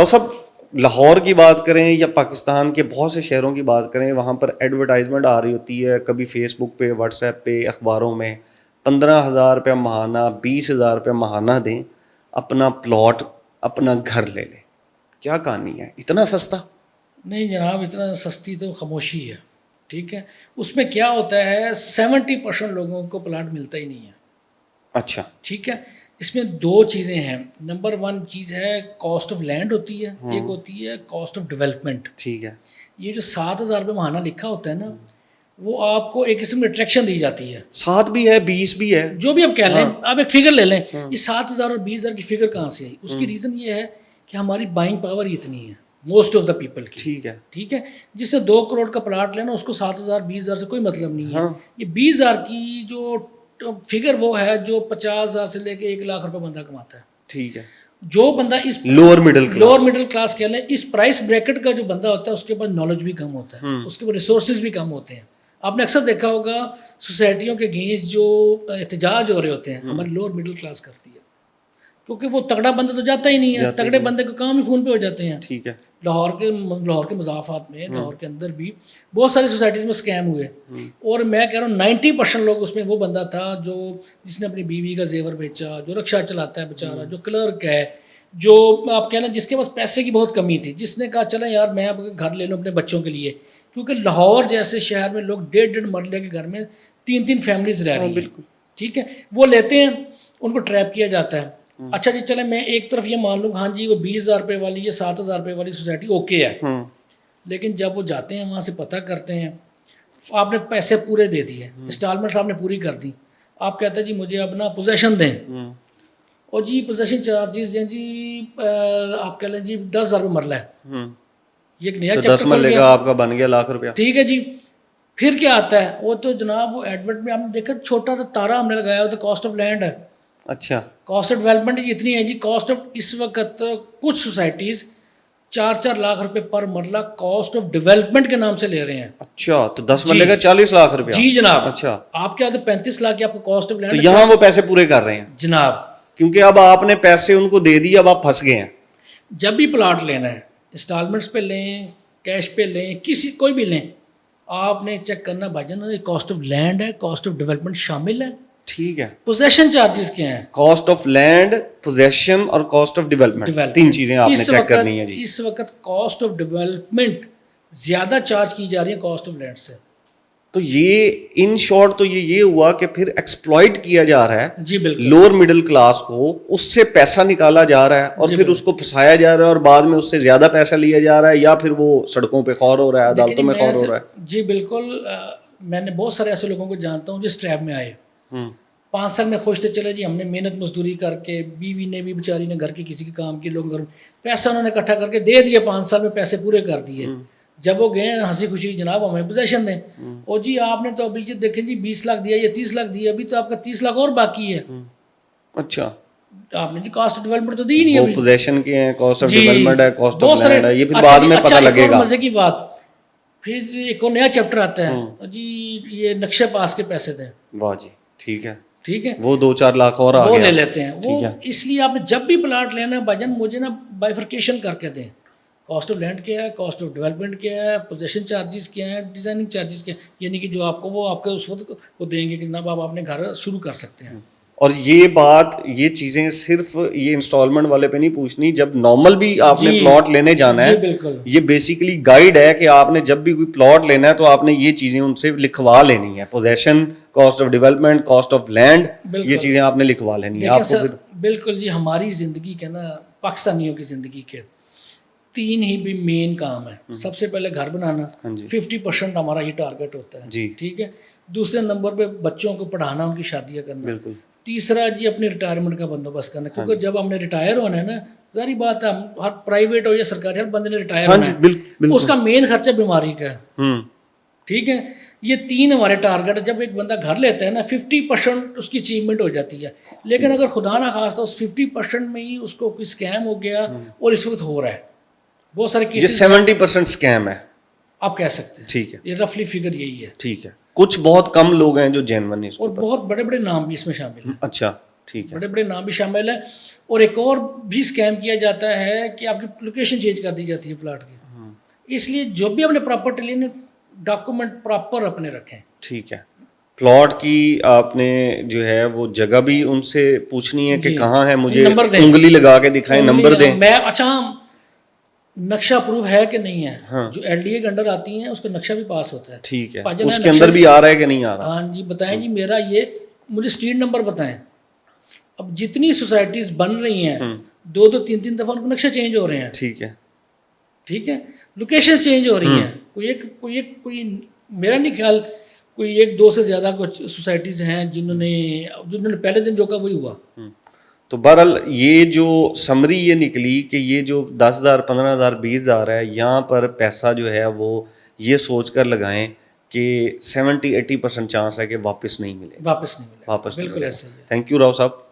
Doctor صاحب لاہور کی بات کریں یا پاکستان کے بہت سے شہروں کی بات کریں، وہاں پر ایڈورٹائزمنٹ آ رہی ہوتی ہے، کبھی فیس بک پہ، واٹس ایپ پہ، اخباروں میں 15,000 روپیہ ماہانہ، 20,000 روپیہ ماہانہ دیں، اپنا پلاٹ، اپنا گھر لے لیں. کیا کہانی ہے، اتنا سستا؟ نہیں جناب، اتنا سستی تو خاموشی ہے. ٹھیک ہے، اس میں کیا ہوتا ہے 70% لوگوں کو پلاٹ ملتا ہی نہیں ہے. اچھا. ٹھیک ہے، اس میں دو چیزیں ہیں. نمبر 1 چیز ہے کاسٹ آف لینڈ ہوتی ہے، ایک ہوتی ہے کاسٹ آف ڈیولپمنٹ. ٹھیک ہے. یہ جو 7,000 روپے ماہانہ لکھا ہوتا ہے نا، وہ آپ کو ایک قسم کی اٹریکشن دی جاتی ہے. 7 بھی ہے، 20 بھی ہے، جو بھی آپ کہہ لیں. آپ ایک فگر لے لیں. یہ 7,000 اور 20,000 کی فگر کہاں سے آئی؟ اس کی ریزن یہ ہے کہ ہماری بائنگ پاور اتنی ہے موسٹ آف دا پیپل کی. ٹھیک ہے. ٹھیک ہے، جس سے 2 کروڑ کا پلاٹ لینا اس کو 7,000 20,000 سے کوئی مطلب نہیں ہے. یہ 20,000 کی جو فگر وہ ہے جو 50,000 سے لے کے 1,00,000 روپے بندہ کماتا ہے. ٹھیک ہے. جو بندہ اس لوور مڈل کلاس کہہ لیں، اس پرائس بریکٹ کا جو بندہ ہوتا ہے اس کے پاس نالج بھی کم ہوتا ہے، اس کے پاس ریسورسز بھی کم ہوتے ہیں. آپ نے اکثر دیکھا ہوگا سوسائٹیوں کے اگینسٹ جو احتجاج ہو رہے ہوتے ہیں ہماری لوور مڈل کلاس کرتی ہے، کیونکہ وہ تگڑا بندہ تو جاتا ہی نہیں ہے. تگڑے بندے کا کام ہی فون پہ ہو جاتے ہیں. ٹھیک ہے. لاہور کے مضافات میں، لاہور کے اندر بھی بہت ساری سوسائٹیز میں اسکیم ہوئے، اور میں کہہ رہا ہوں 90% لوگ اس میں وہ بندہ تھا جو جس نے اپنی بیوی کا زیور بیچا، جو رکشہ چلاتا ہے بیچارہ، جو کلرک ہے، جو آپ کہنا جس کے پاس پیسے کی بہت کمی تھی، جس نے کہا چلیں یار میں اب گھر لے لوں اپنے بچوں کے لیے. کیونکہ لاہور جیسے شہر میں لوگ 1.5 مرلے کے گھر میں 3 فیملیز رہ رہی ہیں. ٹھیک ہے، وہ لیتے ہیں، ان کو ٹریپ کیا جاتا ہے. اچھا جی چلیں میں ایک طرف یہ مان لوں ہاں جی وہ 20,000 روپے والی یا 7,000 روپے والی سوسائٹی اوکے ہے. لیکن جب وہ جاتے ہیں وہاں سے پتہ کرتے ہیں، آپ نے پیسے پورے دے دیے، انسٹالمنٹس آپ نے پوری کر دی، آپ کہتے ہیں جی مجھے اپنا پوزیشن دیں، اور جی پوزیشن چارجز ہیں جی آپ کہہ لیں جی 10,000 روپے مرلہ ہے. یہ ایک نیا چیپٹر کھل گیا، آپ کا بن گیا 1,00,000 روپیہ. ٹھیک ہے جی. پھر کیا آتا ہے وہ تو جناب وہ ایڈورٹ میں آپ نے دیکھا چھوٹا سا تارا ہم نے لگایا ہوا تو کاسٹ آف لینڈ ہے. اچھا. کاسٹ آف ڈیولپمنٹ اتنی ہے جی. کاسٹ آف اس وقت کچھ سوسائٹیز 4 لاکھ روپے پر مرلہ کاسٹ آف ڈیولپمنٹ کے نام سے لے رہے ہیں. اچھا، تو 10 مرلے کا 40 لاکھ روپیہ. جی جناب. اچھا، آپ کیا 35 لاکھ کی آپ کو کاسٹ آف لینڈ. تو یہاں وہ پیسے پورے کر رہے ہیں جناب، کیونکہ اب آپ نے پیسے ان کو دے دی، اب آپ پھنس گئے ہیں. جب بھی پلاٹ لینا ہے انسٹالمنٹس پہ لیں، کیش پہ لیں، کسی کوئی بھی لیں، آپ نے چیک کرنا بھائی جان کاسٹ آف لینڈ ہے، کاسٹ آف ڈیولپمنٹ شامل ہے. ٹھیک ہے. پوزیشن چارجز کیا ہیں؟ کاسٹ آف لینڈ، پوزیشن اور کاسٹ آف ڈیولپمنٹ، 3 چیزیں آپ نے چیک کرنی ہے. جی اس وقت کاسٹ آف ڈیولپمنٹ زیادہ چارج کی جا رہی ہے کاسٹ آف لینڈ سے. تو یہ ان شارٹ تو یہ ہوا کہ پھر ایکسپلائٹ کیا جا رہا ہے جی بالکل لوور مڈل کلاس کو، اس سے پیسہ نکالا جا رہا ہے اور پھر اس کو پھنسایا جا رہا ہے، اور بعد میں اس سے زیادہ پیسہ لیا جا رہا ہے، یا پھر وہ سڑکوں پہ خور ہو رہا ہے، عدالتوں میں خور ہو رہا ہے. جی بالکل. میں نے بہت سارے ایسے لوگوں کو جانتا ہوں جس ٹریپ میں آئے 5 سال میں خوش تھے، چلے جی ہم نے محنت مزدوری کر کے، بیوی نے بھی بیچاری نے گھر کے کسی کے کام کی، لوگ گھر پیسہ انہوں نے اکٹھا کر کے دے دیا، 5 سال میں پیسے پورے کر دیے. جب وہ گئے ہنسی خوشی جناب ہمیں پوزیشن دیں، اور جی آپ نے تو ابھی دیکھیں جی 20 لاکھ دیا یا 30 لاکھ دیا، ابھی تو آپ کا 30 لاکھ اور باقی ہے. اچھا، آپ نے جی کاسٹ آف ڈیولپمنٹ تو دی نہیں ابھی. پوزیشن کے ہیں، کاسٹ آف ڈیولپمنٹ ہے، کاسٹ آف لینڈ ہے، یہ پھر اچھا بعد میں پتہ لگے گا. مزے کی بات، پھر ایک اور نیا چیپٹر آتا ہے جی یہ نقشے پاس کے پیسے دیں. واہ جی، ٹھیک ہے. ٹھیک ہے، وہ 2-4 لاکھ اور وہ لے لیتے ہیں. وہ اس لیے آپ نے جب بھی پلاٹ لینا ہے بھائی جان مجھے نا بائیفرکیشن کر کے دیں. کاسٹ آف لینڈ کیا ہے، کاسٹ آف ڈیولپمنٹ کیا ہے، پوزیشن چارجز کیا ہے، ڈیزائننگ چارجز کیا ہے، یعنی کہ جو آپ کو وہ آپ کے اس وقت وہ دیں گے کہ جناب آپ اپنے گھر شروع کر سکتے ہیں. اور یہ بات، یہ چیزیں صرف یہ انسٹالمنٹ والے پہ نہیں پوچھنی، جب نارمل بھی آپ نے پلاٹ لینے جانا ہے، یہ بیسیکلی گائیڈ ہے کہ آپ نے جب بھی کوئی پلاٹ لینا ہے تو آپ نے یہ چیزیں ان سے لکھوا لینی ہے. Position, cost of development, cost of land, یہ چیزیں آپ نے لکھوا لینی ہے. آپ کو بالکل جی. ہماری زندگی کے نا پاکستانیوں کی زندگی کے 3 ہی بھی مین کام ہے. سب سے پہلے گھر بنانا، 50% ہمارا یہ ٹارگٹ ہوتا ہے. ٹھیک ہے. دوسرے نمبر پہ بچوں کو پڑھانا، ان کی شادیاں کرنا. بالکل. تیسرا جی اپنی ریٹائرمنٹ کا بندوبست کرنا، کیونکہ جب ہم نے ریٹائر ہونا ہے نا، ظاہری بات ہے ہر پرائیویٹ ہو یا سرکاری ہر بندے نے ریٹائر ہونا ہے، اس کا مین خرچہ بیماری کا ہے. ٹھیک ہے. یہ 3 ہمارے ٹارگٹ ہے. جب ایک بندہ گھر لیتا ہے نا 50% اس کی اچیومنٹ ہو جاتی ہے. لیکن اگر خدا نہ خواستہ اس 50% میں ہی اس کو کوئی اسکیم ہو گیا، اور اس وقت ہو رہا ہے بہت سارے کیسز، 70% اسکیم ہے آپ کہہ سکتے ہیں. ٹھیک ہے. یہ رفلی فگر یہی ہے. ٹھیک ہے. کچھ بہت کم لوگ ہیں جو جینون ہیں، اور بہت بڑے بڑے نام بھی اس میں شامل ہیں. اچھا ٹھیک ہے. بڑے بڑے نام بھی شامل ہیں. اور ایک اور بھی اسکیم کیا جاتا ہے کہ آپ کی لوکیشن چینج کر دی جاتی ہے پلاٹ کی. اس لیے جو بھی اپنے پراپرٹی لینے ڈاکومنٹ پراپر اپنے رکھیں. ٹھیک ہے. پلاٹ کی آپ نے جو ہے وہ جگہ بھی ان سے پوچھنی ہے کہ کہاں ہے, مجھے انگلی لگا کے دکھائیں, نمبر دیں. میں اچھا نقشہ اپروو ہے کہ نہیں ہے, جو ایل ڈی اے کے انڈر آتی ہیں اس کا نقشہ بھی پاس ہوتا ہے. ٹھیک ہے, اس کے اندر بھی آ رہا ہے کہ نہیں آ رہا. ہاں جی بتائیں جی میرا یہ مجھے اسٹریٹ نمبر بتائیں. اب جتنی سوسائٹیز بن رہی ہیں 2-3 دفعہ ان کے نقشے چینج ہو رہے ہیں. ٹھیک ہے. ٹھیک ہے, لوکیشن چینج ہو رہی ہیں. کوئی میرا نہیں خیال کوئی 1-2 سے زیادہ کچھ سوسائٹیز ہیں جنہوں نے پہلے دن جو کہا وہی ہوا. تو بہرحال یہ جو سمری یہ نکلی کہ یہ جو 10,000 15,000 20,000 ہے, یہاں پر پیسہ جو ہے وہ یہ سوچ کر لگائیں کہ 70-80% چانس ہے کہ واپس نہیں ملے. واپس نہیں ملے. بالکل ایسے ہی ہے. تھینک یو راؤ صاحب.